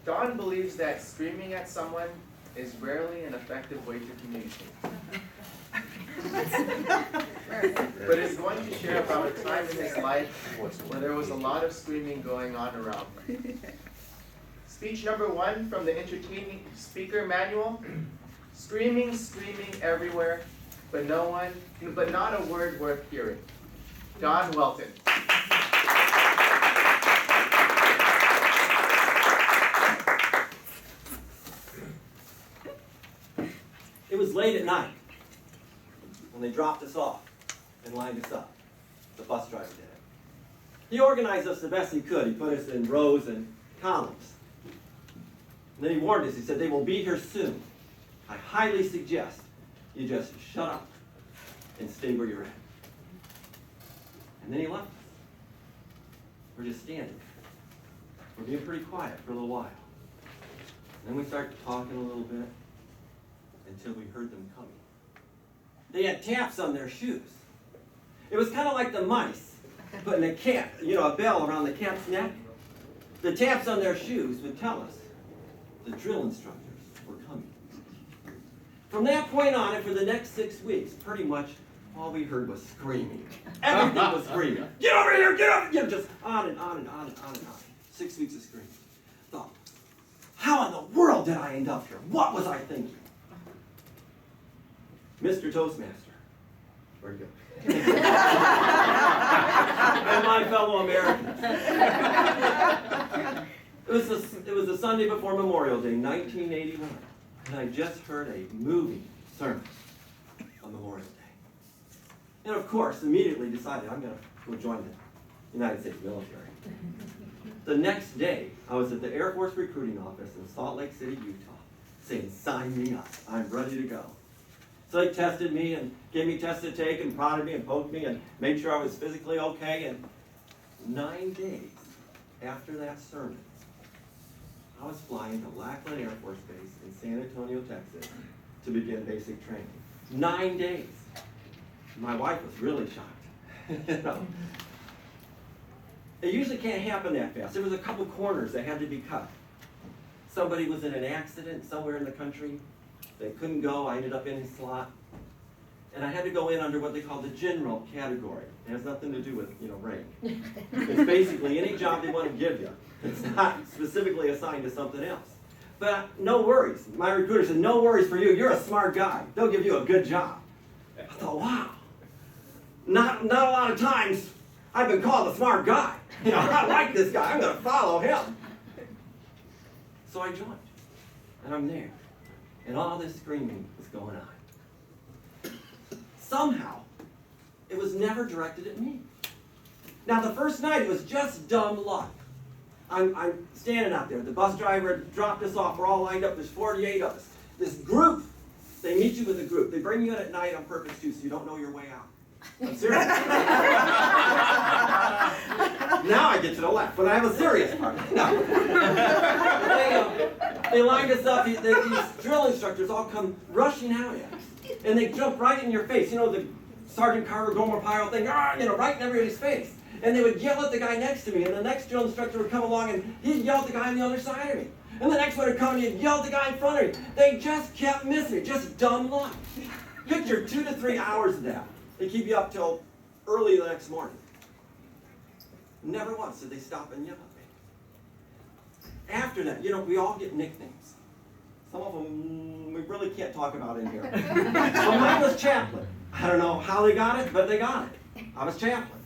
Don believes that screaming at someone is rarely an effective way to communicate. But is going to share about a time in his life where there was a lot of screaming going on around him. Speech number 1 from the entertaining speaker manual. Screaming, screaming everywhere, but not a word worth hearing. Don Welton. It was late at night when they dropped us off and lined us up. The bus driver did it. He organized us the best he could. He put us in rows and columns. And then he warned us. He said, they will be here soon. I highly suggest you just shut up and stay where you're at. And then he left us. We're just standing. We're being pretty quiet for a little while. And then we started talking a little bit until we heard them coming. They had taps on their shoes. It was kind of like the mice putting a cap, a bell around the cap's neck. The taps on their shoes would tell us the drill instructors were coming. From that point on, and for the next 6 weeks, pretty much all we heard was screaming. Everything was screaming. Get over here, get over here! Just on and on and on and on and on. 6 weeks of screaming. Thought, how in the world did I end up here? What was I thinking? Mr. Toastmaster. Where'd he go? And my fellow Americans. It was the Sunday before Memorial Day, 1981. And I just heard a moving sermon on Memorial Day. And of course, immediately decided I'm going to go join the United States military. The next day, I was at the Air Force recruiting office in Salt Lake City, Utah, saying, sign me up. I'm ready to go. So they tested me and gave me tests to take and prodded me and poked me and made sure I was physically okay. And 9 days after that sermon, I was flying to Lackland Air Force Base in San Antonio, Texas, to begin basic training. 9 days. My wife was really shocked. It usually can't happen that fast. There was a couple corners that had to be cut. Somebody was in an accident somewhere in the country. They couldn't go. I ended up in his slot. And I had to go in under what they call the general category. It has nothing to do with, rank. It's basically any job they want to give you. It's not specifically assigned to something else. But no worries. My recruiter said, no worries for you. You're a smart guy. They'll give you a good job. I thought, wow. Not a lot of times I've been called a smart guy. I like this guy. I'm going to follow him. So I joined. And I'm there. And all this screaming was going on. Somehow, it was never directed at me. Now, the first night, it was just dumb luck. I'm standing out there. The bus driver dropped us off. We're all lined up. There's 48 of us. This group, they meet you with a group. They bring you in at night on purpose, too, so you don't know your way out. I'm serious. Now I get to the left, but I have a serious part. No. They lined us up. These drill instructors all come rushing out at us. And they jump right in your face. The Sergeant Carver Gomer Pyle thing, right in everybody's face. And they would yell at the guy next to me, and the next drill instructor would come along and he'd yell at the guy on the other side of me. And the next one would come and he'd yell at the guy in front of me. They just kept missing me, just dumb luck. Picture 2 to 3 hours of that. They keep you up till early the next morning. Never once did they stop and yell at me. After that, we all get nicknames. Some of them we really can't talk about in here. So mine was Chaplain. I don't know how they got it, but they got it. I was Chaplain.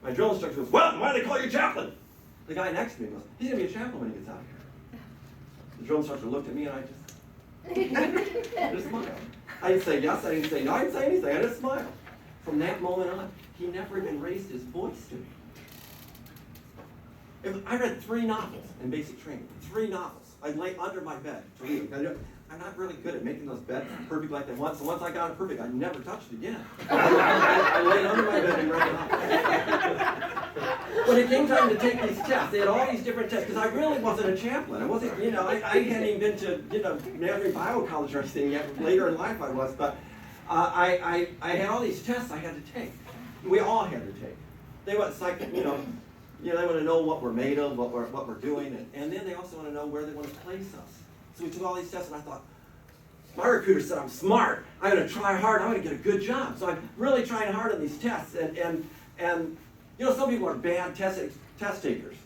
My drill instructor goes, well, why do they call you Chaplain? The guy next to me goes, he's going to be a chaplain when he gets out here. The drill instructor looked at me and I just smiled. I didn't say yes, I didn't say no, I didn't say anything, I just smiled. From that moment on, he never even raised his voice to me. I read 3 novels in basic training, 3 novels. I'd lay under my bed to read. I'm not really good at making those beds perfect like they want, so once I got it perfect, I never touched it again. I laid under my bed and read it. When it came time to take these tests, they had all these different tests, because I really wasn't a chaplain. I wasn't, I hadn't even been to, Maverick Bible College or anything yet. Later in life I was, but I had all these tests I had to take. We all had to take. They went You know, they want to know what we're made of, what we're doing, and then they also want to know where they want to place us. So we took all these tests, and I thought, my recruiter said I'm smart. I'm going to try hard. I'm going to get a good job. So I'm really trying hard on these tests. And you know, some people are bad test takers.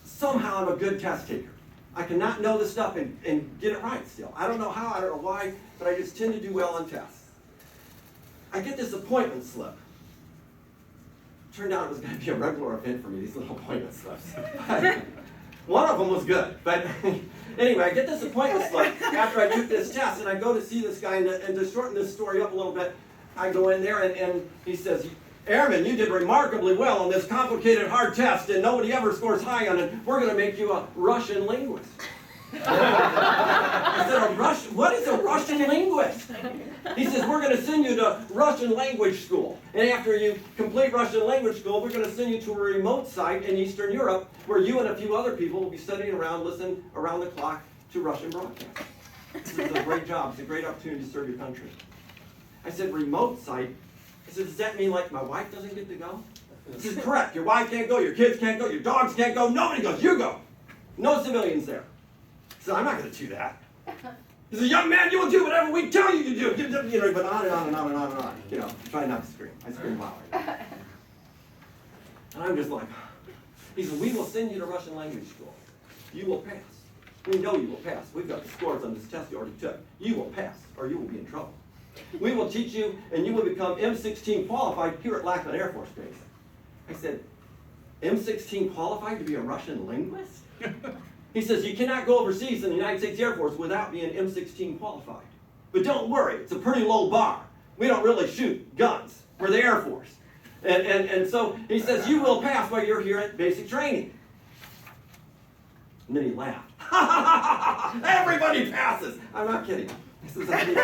Somehow I'm a good test taker. I cannot know this stuff and get it right still. I don't know how, I don't know why, but I just tend to do well on tests. I get this appointment slip. Turned out it was going to be a regular event for me, these little appointment slips. One of them was good, but anyway, I get this appointment slip after I took this test, and I go to see this guy, and to shorten this story up a little bit, I go in there, and he says, Airman, you did remarkably well on this complicated, hard test, and nobody ever scores high on it. We're going to make you a Russian linguist. I said, what is a Russian linguist? He says, we're going to send you to Russian language school. And after you complete Russian language school, we're going to send you to a remote site in Eastern Europe where you and a few other people will be studying around, listening around the clock to Russian broadcasts. This is a great job. It's a great opportunity to serve your country. I said, remote site? I said, does that mean like my wife doesn't get to go? He says, correct. Your wife can't go, your kids can't go, your dogs can't go, nobody goes. You go. No civilians there. He said, I'm not going to do that. He said, young man, you will do whatever we tell you to do. You know, but on and on and on and on and on. You know, try not to scream. I scream loud. And I'm just like, he said, we will send you to Russian language school. You will pass. We know you will pass. We've got the scores on this test you already took. You will pass, or you will be in trouble. We will teach you, and you will become M16 qualified here at Lackland Air Force Base. I said, M16 qualified to be a Russian linguist? He says, you cannot go overseas in the United States Air Force without being M16 qualified. But don't worry, it's a pretty low bar. We don't really shoot guns. We're the Air Force. And so he says, you will pass while you're here at basic training. And then he laughed. Everybody passes. I'm not kidding. He says, I'm kidding.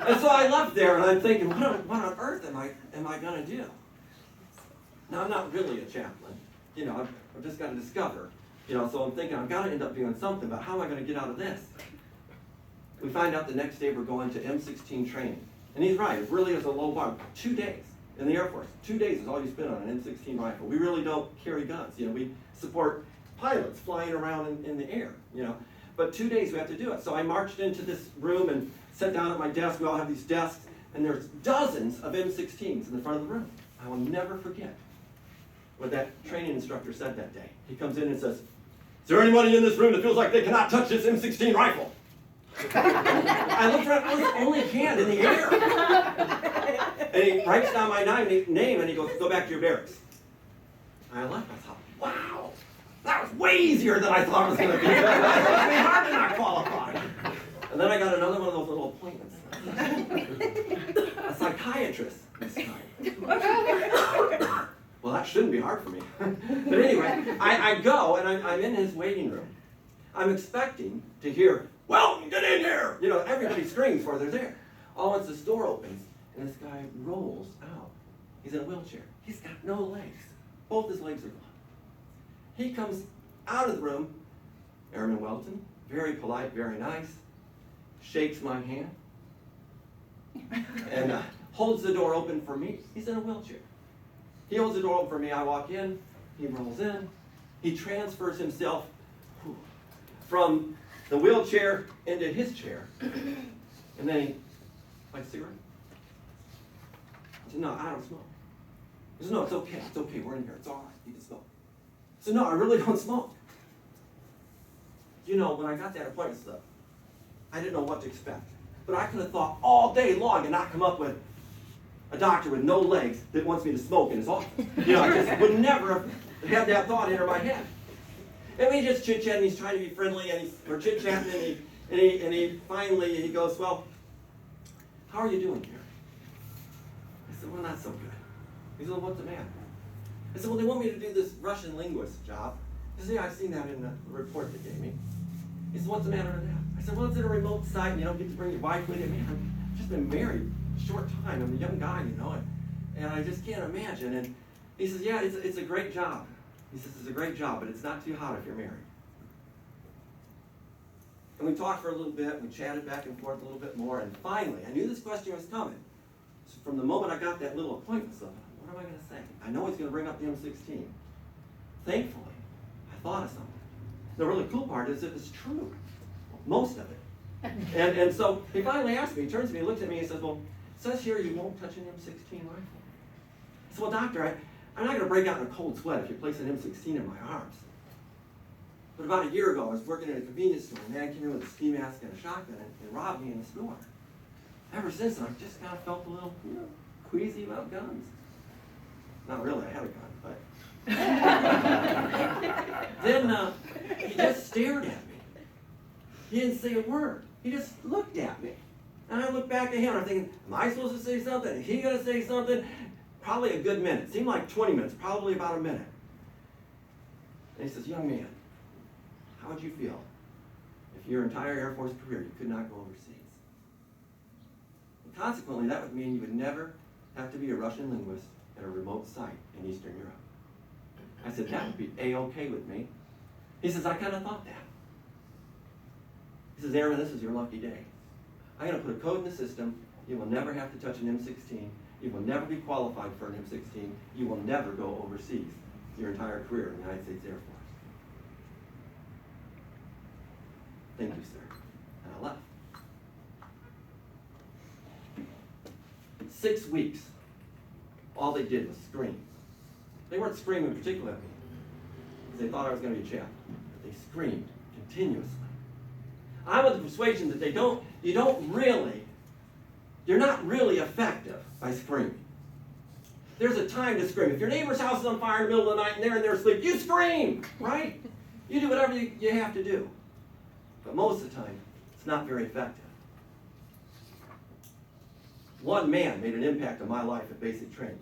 And so I left there, and I'm thinking, what on earth am I going to do? Now, I'm not really a chaplain. You know, I've just got to discover. You know, so I'm thinking, I've got to end up doing something, but how am I going to get out of this? We find out the next day we're going to M16 training. And he's right, it really is a low bar. 2 days in the Air Force. 2 days is all you spend on an M16 rifle. We really don't carry guns. You know, we support pilots flying around in the air, you know. But 2 days we have to do it. So I marched into this room and sat down at my desk. We all have these desks, and there's dozens of M16s in the front of the room. I will never forget what that training instructor said that day. He comes in and says, is there anybody in this room that feels like they cannot touch this M16 rifle? I looked around, it was only hand in the air. And he writes down my name and he goes, go back to your barracks. And I left, I thought, wow, that was way easier than I thought it was going to be. It was hard to not qualify. And then I got another one of those little appointments. A psychiatrist this time. Well, that shouldn't be hard for me. But anyway, I go and I'm in his waiting room. I'm expecting to hear, Welton, get in here! You know, everybody screams while they're there. All once this door opens and this guy rolls out. He's in a wheelchair. He's got no legs. Both his legs are gone. He comes out of the room, Airman Welton, very polite, very nice, shakes my hand, and holds the door open for me. He's in a wheelchair. He holds the door open for me. I walk in. He rolls in. He transfers himself from the wheelchair into his chair. And then he, like a cigarette? I said, no, I don't smoke. He said, no, it's okay. It's okay. We're in here. It's all right. You can smoke. I said, no, I really don't smoke. You know, when I got that appointment slip, I didn't know what to expect. But I could have thought all day long and not come up with a doctor with no legs that wants me to smoke in his office. You know, I just would never have had that thought enter my head. And we just chit-chat, and he's trying to be friendly, and we're chit-chatting, and he finally, he goes, well, how are you doing here? I said, well, not so good. He said, well, what's the matter? I said, well, they want me to do this Russian linguist job. He said, yeah, I've seen that in the report they gave me. He said, what's the matter with that? I said, well, it's in a remote site, and you don't get to bring your wife with you. Man, I've just been married a short time. I'm a young guy, you know, and I just can't imagine. And he says, yeah, it's a great job. He says, it's a great job, but it's not too hot if you're married. And we talked for a little bit, we chatted back and forth a little bit more, and finally, I knew this question was coming. So from the moment I got that little appointment slip, What am I going to say? I know he's going to bring up the M16. Thankfully, I thought of something. The really cool part is it was true. Most of it. And so he finally asked me, he turns to me, looks at me, and says, well, it says here you won't touch an M16 rifle. I said, well, doctor, I'm not going to break out in a cold sweat if you place an M16 in my arms. But about a year ago, I was working in a convenience store. A man came in with a ski mask and a shotgun and robbed me in the store. Ever since then, I've just kind of felt a little, queasy about guns. Not really, I had a gun, but. Then he just stared at me. He didn't say a word. He just looked at me. And I looked back at him, and I'm thinking, am I supposed to say something? Is he going to say something? Probably a good minute. Seemed like 20 minutes, probably about a minute. And he says, young man, how would you feel if your entire Air Force career you could not go overseas? And consequently, that would mean you would never have to be a Russian linguist at a remote site in Eastern Europe. I said, that would be A-okay with me. He says, I kind of thought that. He says, Airman, this is your lucky day. I'm going to put a code in the system. You will never have to touch an M16. You will never be qualified for an M16. You will never go overseas your entire career in the United States Air Force. Thank you, sir. And I left. 6 weeks, all they did was scream. They weren't screaming particularly at me, because they thought I was going to be a chaplain. They screamed continuously. I'm of the persuasion that you're not really effective by screaming. There's a time to scream. If your neighbor's house is on fire in the middle of the night and they're in their sleep, you scream, right? You do whatever you have to do. But most of the time, it's not very effective. One man made an impact on my life at basic training.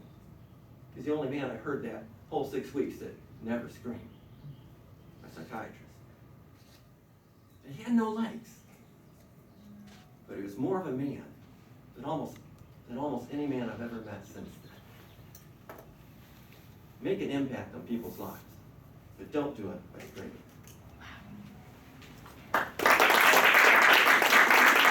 He's the only man I heard that whole 6 weeks that never screamed. My psychiatrist. And he had no legs. But he was more of a man than almost any man I've ever met since then. Make an impact on people's lives, but don't do it by screaming.